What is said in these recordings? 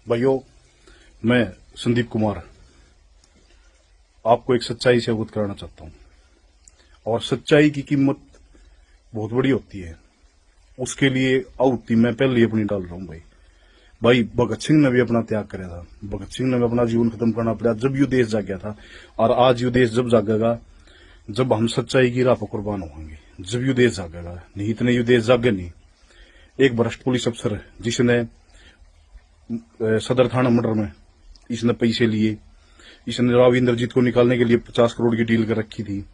भाइयों, मैं संदीप कुमार आपको एक सच्चाई से अवगत कराना चाहता हूं। और सच्चाई की कीमत बहुत बड़ी होती है। उसके लिए आहुति मैं पहले ही अपनी डाल रहा हूं। भाई भगत सिंह ने भी अपना त्याग कराया था। भगत सिंह ने भी अपना जीवन खत्म करना पड़ा जब ये देश जाग गया था। और आज ये देश जब जागेगा जब हम सच्चाई की राह पर कुर्बान होंगे, जब ये देश जागेगा। नहीं इतने ये देश जागे नहीं। एक भ्रष्ट पुलिस अफसर जिसने सदर थाना मर्डर में इसने पैसे लिए, इसने राव इंद्रजीत को निकालने के लिए 50 करोड़ की डील कर रखी थी।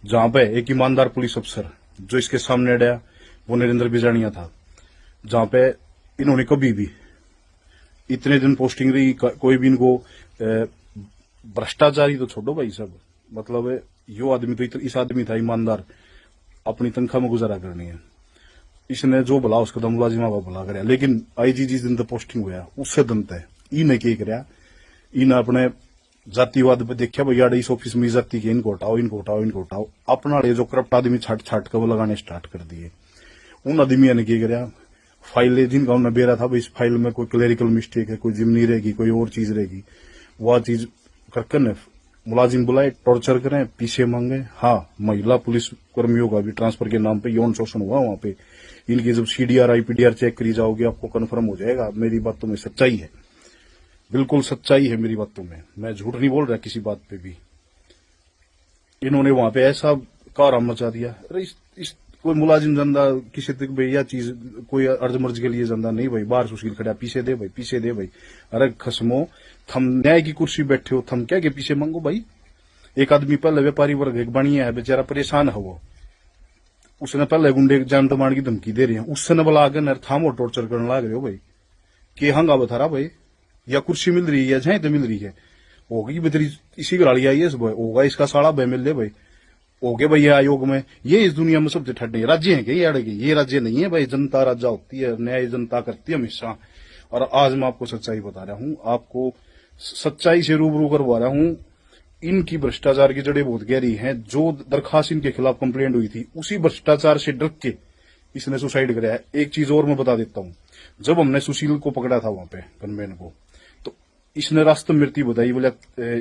जहां पे एक ईमानदार पुलिस अफसर जो इसके सामने अड़ा वो नरेंद्र बिजानिया था। जहां पे इन्होंने कभी भी इतने दिन पोस्टिंग रही, कोई भी इनको भ्रष्टाचारी तो छोड़ो भाई सब, मतलब यो आदमी तो इस आदमी था ईमानदार, अपनी तनख्वाह में गुजारा करनी है। इसने जो भला उसका तो मुलाजिमा का भला कराया। लेकिन आईजी जिस दिन तक पोस्टिंग हुआ उससे दिन तक इन्हें क्या कराया, इन्हें अपने जातिवाद पे देखा भैया इस ऑफिस में जाति के इनको हटाओ, इनको हटाओ, इनको हटाओ। अपना जो करप्ट आदमी छाट छाट कर वो लगाने स्टार्ट कर दिए। उन आदमियों ने क्या कराया, फाइलें जिनका उन्हें बेरा था भाई इस फाइल में कोई क्लेरिकल मिस्टेक है, कोई जिमनी रहेगी, कोई और चीज रहेगी, वह चीज करके न मुलाजिम बुलाए, टॉर्चर करें, पीछे मांगे। हाँ, महिला पुलिस कर्मियों का भी ट्रांसफर के नाम पे यौन शोषण हुआ वहां पे। इनकी जब सीडीआर आईपीडीआर चेक करी जाओगे आपको कन्फर्म हो जाएगा। मेरी बातों में सच्चाई है, बिल्कुल सच्चाई है मेरी बातों में। मैं झूठ नहीं बोल रहा किसी बात पे भी। इन्होंने वहां पे ऐसा कारम मचा दिया। अरे इस कोई मुलाजिम जंदा किसी तक भाई यह चीज कोई अर्ज मर्ज के लिए जंदा नहीं भाई। बाहर सुशील खड़ा पीछे दे भाई, पीछे दे भाई। अरे खसमो, थम न्याय की कुर्सी बैठे हो, थम क्या के पीछे मांगो भाई। एक आदमी पहले व्यापारी वर्ग एक बढ़िया है, बेचारा परेशान है वो। उसने पहले गुंडे जान तो मार की धमकी दे रही है, उसने बोला आगे नर थामो टॉर्चर करने लग रहे हो भाई। के हंगा बता रहा भाई, या कुर्सी मिल रही है जहां तो मिल रही है, होगी बेतरी इसी गाड़ी आई है होगा इसका साड़ा बह मिल ले भाई। हो गए भाई आयोग में ये इस दुनिया में सबसे ठंडे राज्य है क्या ये राज्य नहीं है भाई। जनता राजा होती है, न्याय जनता करती है हमेशा। और आज मैं आपको सच्चाई बता रहा हूं, आपको सच्चाई से रूबरू करवा रहा हूं। इनकी भ्रष्टाचार की जड़ें बहुत गहरी हैं। जो दरखास्त इनके खिलाफ कंप्लेंट हुई थी उसी भ्रष्टाचार से डर के इसने सुसाइड कराया है। एक चीज और मैं बता देता हूं, जब हमने सुशील को पकड़ा था वहां पे गनमैन को, तो इसने रास्ते मृत्यु बताई। बोले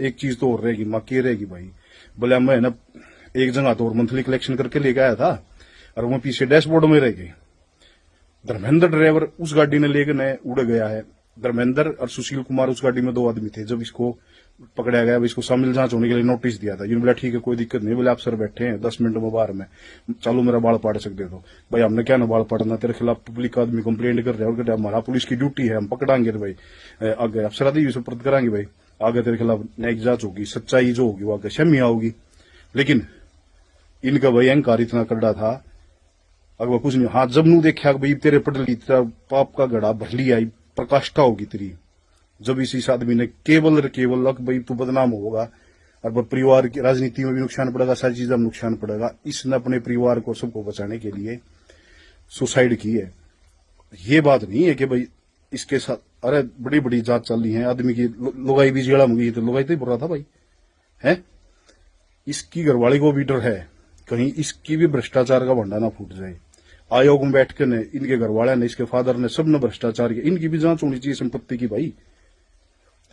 एक चीज तो और रहेगी, मां के रहेगी भाई। बोले मैं ना एक जगह तो और मंथली कलेक्शन करके लेके आया था और वो पीछे डैशबोर्ड में रह गई। धर्मेंद्र ड्राइवर उस गाड़ी ने लेकर उड़ गया है। धर्मेंद्र और सुशील कुमार उस गाड़ी में दो आदमी थे। जब इसको पकड़ा गया, इसको शामिल जांच होने के लिए नोटिस दिया था। यूं बोला ठीक है कोई दिक्कत नहीं, बोले आप सर बैठे हैं 10 मिनट में बाहर में, चलो मेरा बाल पाड़ सकते हो। भाई हमने क्या ना बाल पाड़ना, तेरे खिलाफ पब्लिक आदमी कंप्लेंट कर रहे हैं और हमारा पुलिस की ड्यूटी है, हम पकड़ांगे भाई, आगे अफसर आदि सुपुर्द कराएंगे भाई, आगे तेरे खिलाफ न्यायिक जांच होगी, सच्चाई जो होगी वो आगे शमिया होगी। लेकिन इनका भाई अहंकार इतना करड़ा था, अगर कुछ नहीं। हाँ, जब नू देखा भाई तेरे पटली तेरा पाप का घड़ा भर लिया, प्रकाष्ठा होगी तेरी, जब इस आदमी ने केवल भाई तू बदनाम होगा और परिवार की राजनीति में भी नुकसान पड़ेगा, सारी चीजों में नुकसान पड़ेगा। इसने अपने परिवार को सबको बचाने के लिए सुसाइड की है। ये बात नहीं है कि भाई इसके साथ अरे बड़ी बड़ी जांच चल रही है आदमी की। लुगाई भी जेड़ा में गई तो लुगाई तो ही बुरा था भाई है। इसकी घरवाली को भी डर है कहीं इसकी भी भ्रष्टाचार का भंडा ना फूट जाए। आयोग में बैठ के ने इनके घरवाले ने, इसके फादर ने, सब ने भ्रष्टाचार किया। इनकी भी जांच होनी चाहिए संपत्ति की भाई।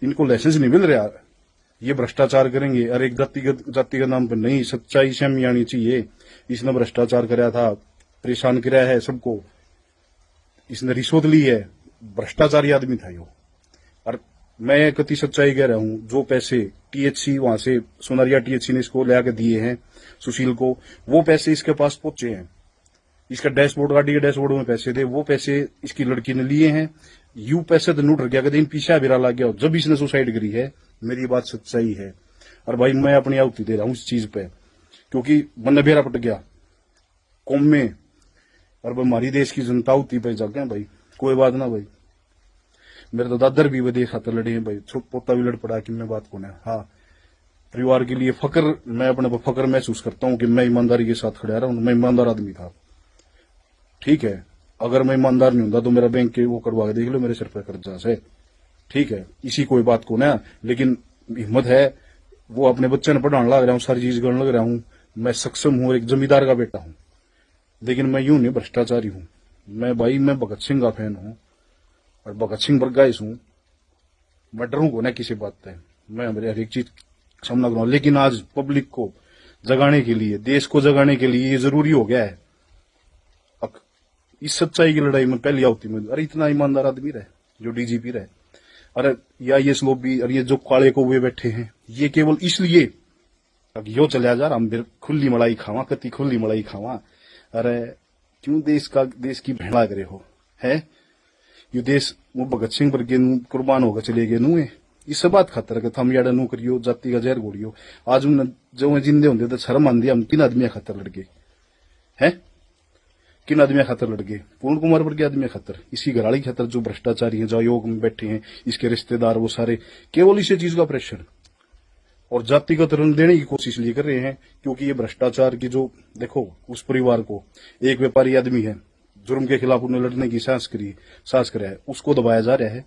इनको लाइसेंस नहीं मिल रहा, ये भ्रष्टाचार करेंगे। अरे एक जाति के नाम पर नहीं, सच्चाई सामने आनी चाहिए। इसने भ्रष्टाचार कराया था, परेशान कराया है सबको, इसने रिश्वत ली है, भ्रष्टाचारी आदमी था यो। और मैं कति सच्चाई कह रहा हूं, जो पैसे टीएचसी वहां से सोनारिया टीएचसी ने इसको ले आके दिए हैं सुशील को, वो पैसे इसके पास पहुंचे हैं। इसका डैशबोर्ड, गाड़ी के डैशबोर्ड में पैसे थे, वो पैसे इसकी लड़की ने लिए हैं। यू पैसे तो नूट रह गया, कहते इन पीछा बिरा लग गया जब इसने सुसाइड करी है। मेरी बात सच्चाई है। और भाई मैं अपनी आहुति दे रहा हूं इस चीज पे, क्योंकि मन बेरा पट गया कौम में और हमारी देश की जनता आहुति पे जग गया भाई। कोई बात ना भाई, मेरे तो दादर भी वह खातर लड़े हैं भाई, पोता भी लड़ पड़ा कि मैं बात कौन है। हाँ, परिवार के लिए फक्र, मैं अपने पर फक्र महसूस करता हूं कि मैं ईमानदारी के साथ खड़ा रहा हूं। मैं ईमानदार आदमी था, ठीक है। अगर मैं ईमानदार नहीं होता तो मेरा बैंक के वो करवा के देख लो मेरे सिर पर कर्जा से, ठीक है। इसी कोई बात को ना, लेकिन हिम्मत है, वो अपने बच्चे ने पढ़ाने लग रहा हूँ, सारी चीज करने लग रहा हूँ, मैं सक्षम हूँ, एक जमींदार का बेटा हूँ। लेकिन मैं यूं नहीं भ्रष्टाचारी हूँ। मैं भाई मैं भगत सिंह का फैन हूँ और भगत सिंह बरगाइस हूँ। मैं डरूंगा ना किसी बात पे, मैं मेरे हर एक चीज सामना करूंगा। लेकिन आज पब्लिक को जगाने के लिए, देश को जगाने के लिए ये जरूरी हो गया है। अब इस सच्चाई की लड़ाई में पहली आवती में, अरे इतना ईमानदार आदमी रहे जो डीजीपी रहे, अरे या ये लोग भी, अरे ये जो काले को हुए बैठे हैं, ये केवल इसलिए अब यो चलिया जा रहा, हम फिर खुली मलाई खावा, कति खुली मलाई खावा। अरे क्यों देश की भेड़ा करे हो है? ये देश वो भगत सिंह वर्गे कुर्बान होकर चले गए नू है इस बात खातर के थम याडा नू करियो, जाति का जहर घोड़ियो। आज उन जो जिंदे होंगे तो शर्म आंदी, हम किन आदमी खातर लड़ गए हैं? किन आदमी खातर लड़ गए? पूर्ण कुमार वर्गे आदमी खातर, इसकी घराड़ी खातर, जो भ्रष्टाचारी है, जो आयोग में बैठे हैं, इसके रिश्तेदार, वो सारे केवल इसी चीज का प्रेशर और जातिगत रंग देने की कोशिश लिए कर रहे हैं। क्योंकि ये भ्रष्टाचार की जो, देखो उस परिवार को, एक व्यापारी आदमी है, जुर्म के खिलाफ उन्हें लड़ने की साहस करा है, उसको दबाया जा रहा है,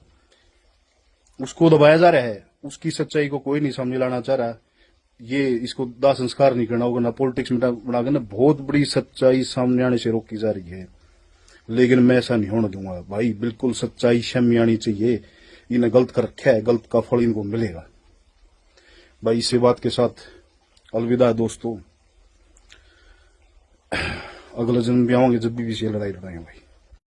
उसको दबाया जा रहा है। उसकी सच्चाई को कोई नहीं सामने लाना चाह रहा। ये इसको दाह संस्कार नहीं करना होगा, ना पॉलिटिक्स में बनाकर ना बहुत बड़ी सच्चाई सामने आने से रोकी जा रही है। लेकिन मैं ऐसा नहीं होने दूंगा भाई, बिल्कुल सच्चाई सामने आनी चाहिए। इन्हें गलत कर रखा है, गलत का फल इनको मिलेगा भाई। इसी बात के साथ अलविदा दोस्तों, अगला जन्म भी आओगे जब भी लड़ाई लड़ाएंगे भाई।